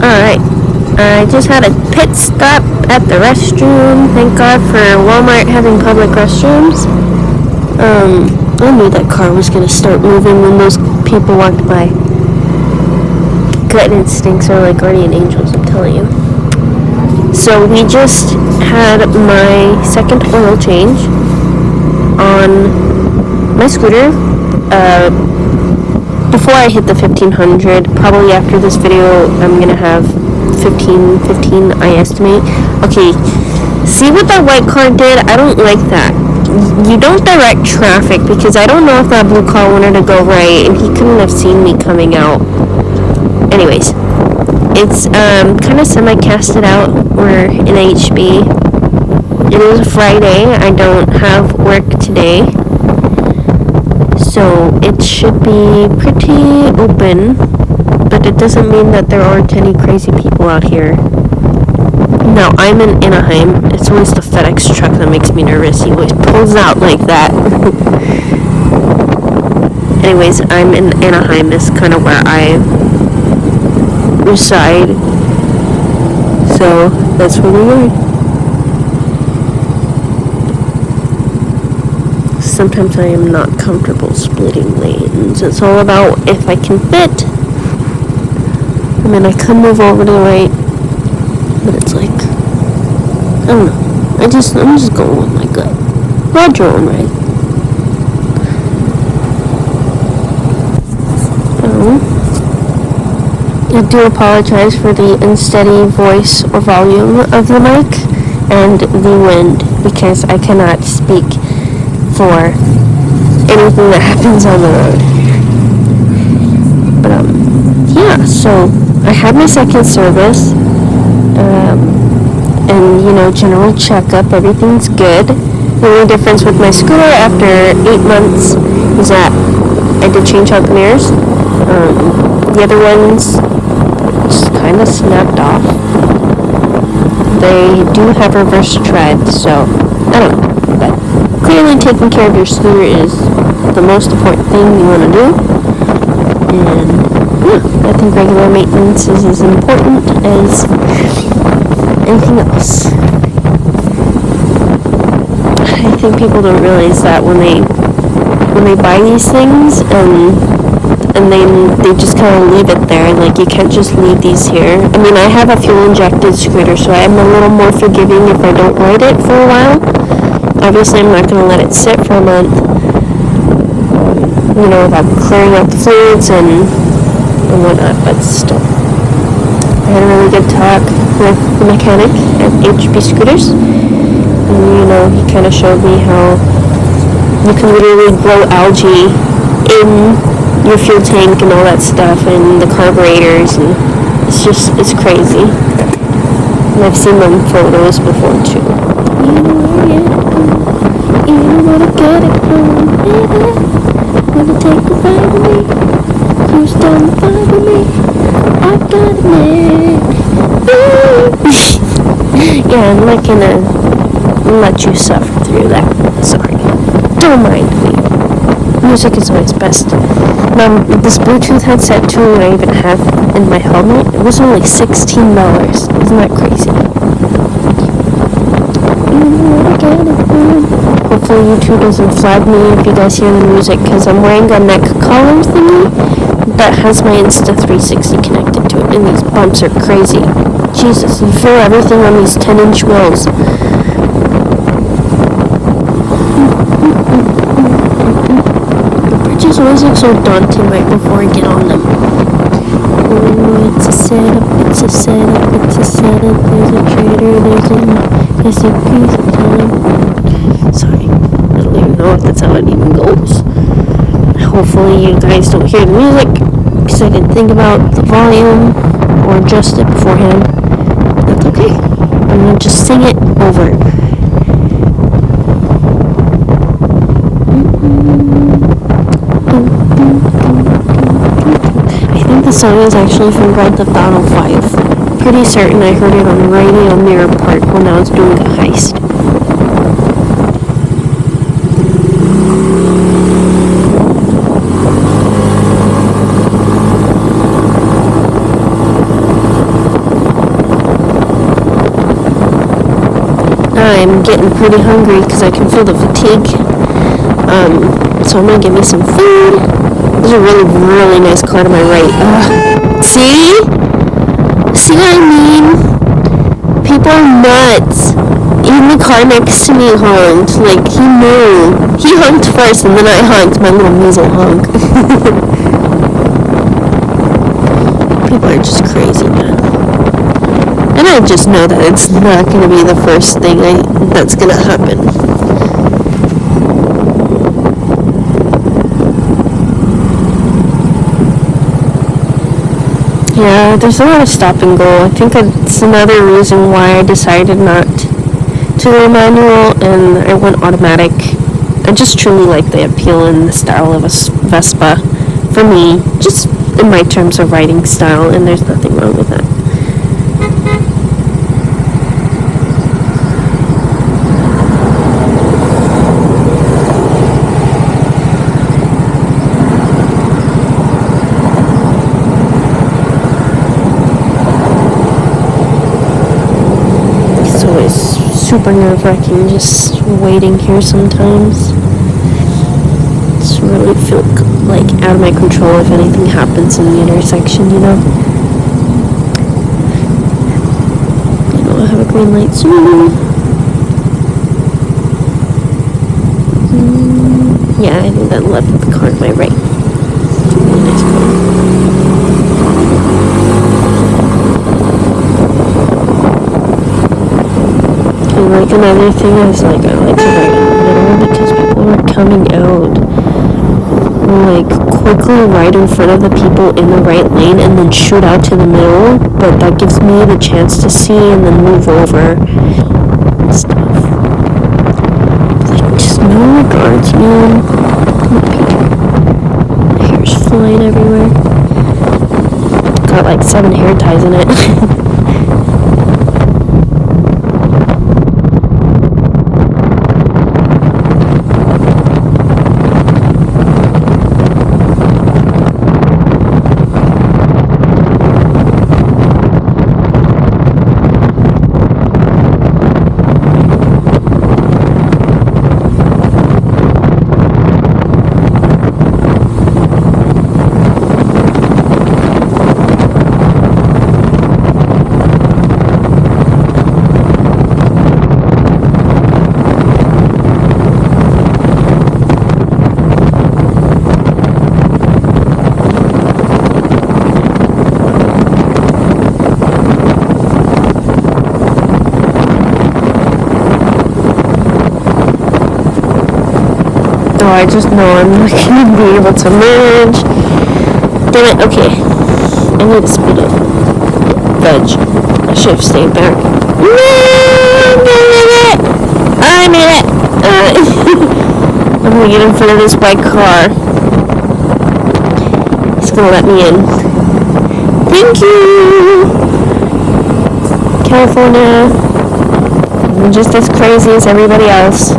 Alright, I just had a pit stop at the restroom. Thank God for Walmart having public restrooms. I knew that car was gonna start moving when those people walked by. Gut instincts are like guardian angels, I'm telling you. So we just had my second oil change on my scooter. Before I hit the 1500, probably after this video, I'm gonna have 15, I estimate. Okay, see what that white car did? I don't like that. You don't direct traffic, because I don't know if that blue car wanted to go right, and he couldn't have seen me coming out. Anyways, it's kind of semi-casted out. We're in HB. It is a Friday. I don't have work today, so it should be pretty open, but it doesn't mean that there aren't any crazy people out here. Now, I'm in Anaheim. It's always the FedEx truck that makes me nervous. He always pulls out like that. Anyways, I'm in Anaheim. Is kind of where I reside. So, that's where we are. Sometimes I am not comfortable splitting lanes. It's all about if I can fit. I mean, I could move over to the right, but it's like, I don't know. I'm just going with my gut. Ride your own right. I do apologize for the unsteady voice or volume of the mic and the wind, because I cannot speak for anything that happens on the road. But yeah, so I had my second service, and general checkup, everything's good. The only difference with my scooter after 8 months is that I did change out the mirrors. The other ones just kind of snapped off. They do have reverse tread, so I don't know, but clearly taking care of your scooter is the most important thing you want to do, and yeah, I think regular maintenance is as important as anything else. I think people don't realize that when they buy these things and they just kind of leave it there. Like, you can't just leave these here. I mean, I have a fuel-injected scooter, so I'm a little more forgiving if I don't ride it for a while. Obviously, I'm not going to let it sit for a month, without clearing out the fluids and whatnot, but still. I had a really good talk with the mechanic at HB Scooters, and, he kind of showed me how you can literally grow algae in your fuel tank and all that stuff, and the carburetors, and it's crazy. And I've seen them photos before too. You know where to get it from, wanna take a ride with me, cruise down the five with me, I got it. Yeah, I'm not gonna let you suffer through that. Sorry. Don't mind me. Music is always best. Now, this Bluetooth headset too, I even have in my helmet, it was only $16. Isn't that crazy? Hopefully YouTube doesn't flag me if you guys hear the music, because I'm wearing a neck collar thingy that has my Insta360 connected to it, and these bumps are crazy. Jesus, you feel everything on these 10-inch wheels. Bridges always look so daunting right before I get on them. Oh, it's a setup, it's a setup, it's a setup. There's a trader, there's a piece of time. Sorry, I don't even know if that's how it even goes. Hopefully you guys don't hear the music, because I didn't think about the volume or adjust it beforehand. That's okay. I'm gonna just sing it over. I think the song is actually from Grand Theft Auto 5. Pretty certain I heard it on the radio Mirror Park when I was doing a heist. I'm getting pretty hungry because I can feel the fatigue. So I'm gonna give me some food. There's a really, really nice car to my right. See? See what I mean? People are nuts. Even the car next to me honked. Like, he knew. He honked first, and then I honked. My little measle honk. People are just crazy, man. And I just know that it's not going to be the first thing that's going to happen. Yeah, there's a lot of stop and go. I think that's another reason why I decided not to go manual and I went automatic. I just truly like the appeal and the style of a Vespa for me, just in my terms of riding style, and there's nothing wrong with that. Super nerve-wracking just waiting here sometimes. Just really feel like out of my control if anything happens in the intersection, you know? I'll have a green light soon. Yeah, I think that left with the car to my right. Really nice car. Like another thing is like I like to ride in the middle because people are coming out like quickly right in front of the people in the right lane and then shoot out to the middle, but that gives me the chance to see and then move over and stuff. Like just no regards, man. My hair's flying everywhere. Got like 7 hair ties in it. I just know I'm not going to be able to merge. Damn it, okay. I need to speed up. Veg. I should have stayed back. No! I made it! I'm going to get in front of this white car. He's going to let me in. Thank you! California. I'm just as crazy as everybody else.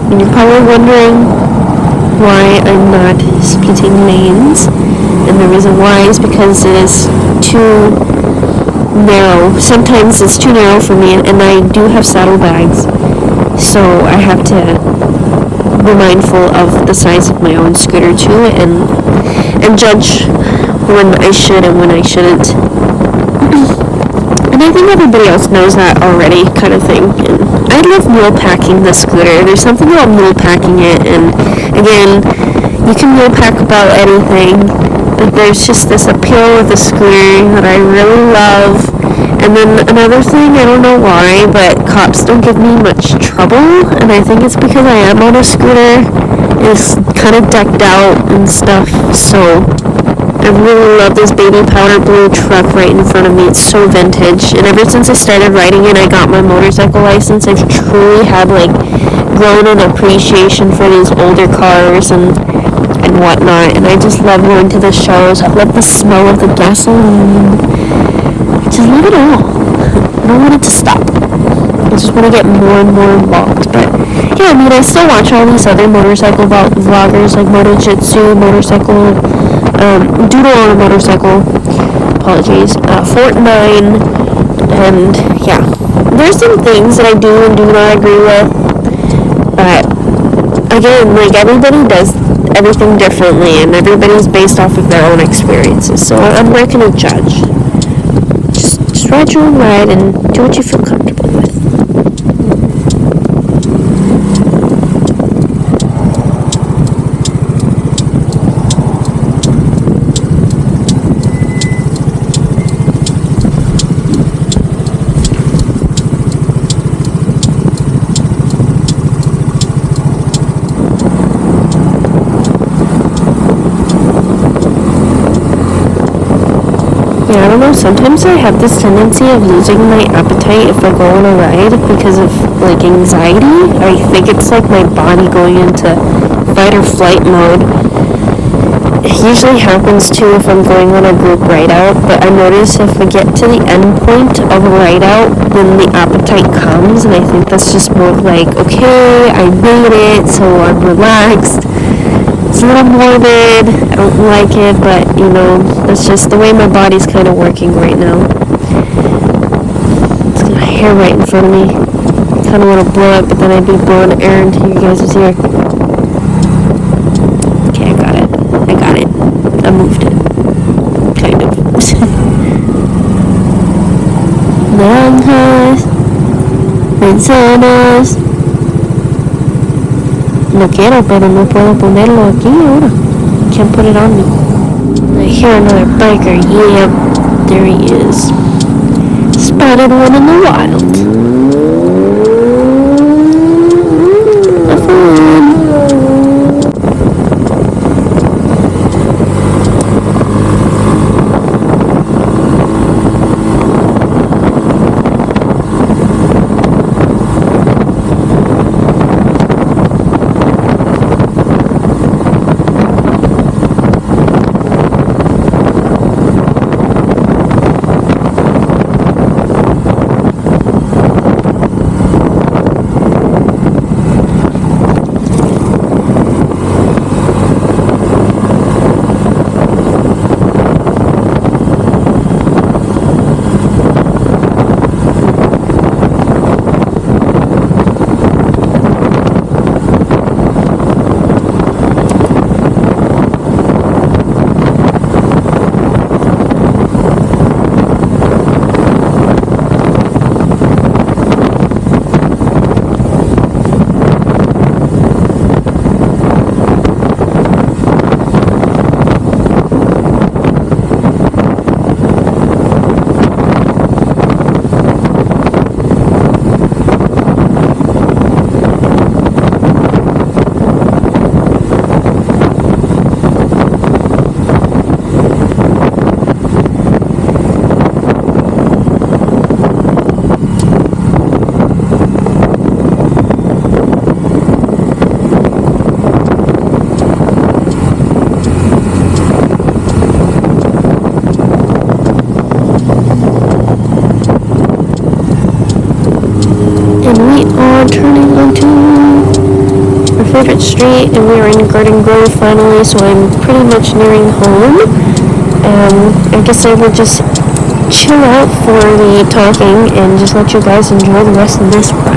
You're probably wondering why I'm not splitting lanes, and the reason why is because it is too narrow. Sometimes it's too narrow for me, and I do have saddlebags, so I have to be mindful of the size of my own scooter too, and judge when I should and when I shouldn't. And I think everybody else knows that already, kind of thing. And I love mule packing the scooter. There's something about mule packing it, and again, you can mule pack about anything, but there's just this appeal with the scooter that I really love. And then another thing, I don't know why, but cops don't give me much trouble, and I think it's because I am on a scooter. It's kind of decked out and stuff, so I really love this baby powder blue truck right in front of me. It's so vintage. And ever since I started riding it, I got my motorcycle license. I've truly had like grown an appreciation for these older cars and whatnot. And I just love going to the shows. I love the smell of the gasoline. I just love it all. I don't want it to stop. I just want to get more and more involved. But yeah, I mean, I still watch all these other motorcycle vloggers like Motojitsu, motorcycle, Doodle on a motorcycle, apologies, Fort9, and yeah, there's some things that I do and do not agree with, but again, like, everybody does everything differently, and everybody's based off of their own experiences, so I'm not going to judge. Just ride your own ride and do what you feel comfortable with. I don't know, sometimes I have this tendency of losing my appetite if I go on a ride because of, like, anxiety. I think it's like my body going into fight or flight mode. It usually happens too if I'm going on a group ride out, but I notice if I get to the end point of a ride out, then the appetite comes, and I think that's just more like, okay, I made it, so I'm relaxed. It's a little morbid, I don't like it, but, you know, that's just the way my body's kind of working right now. It's got hair right in front of me. I kind of want to blow it, but then I'd be blowing air into you guys' ear. Okay, I got it. I moved it. Kind of. Naranjas, manzanas. No quiero, pero no puedo ponerlo aquí ahora. Can't put it on me. I hear another biker. Yep, there he is. Spotted one in the wild. Have fun. favorite street, and we are in Garden Grove finally, so I'm pretty much nearing home. I guess I will just chill out for the talking and just let you guys enjoy the rest of this ride.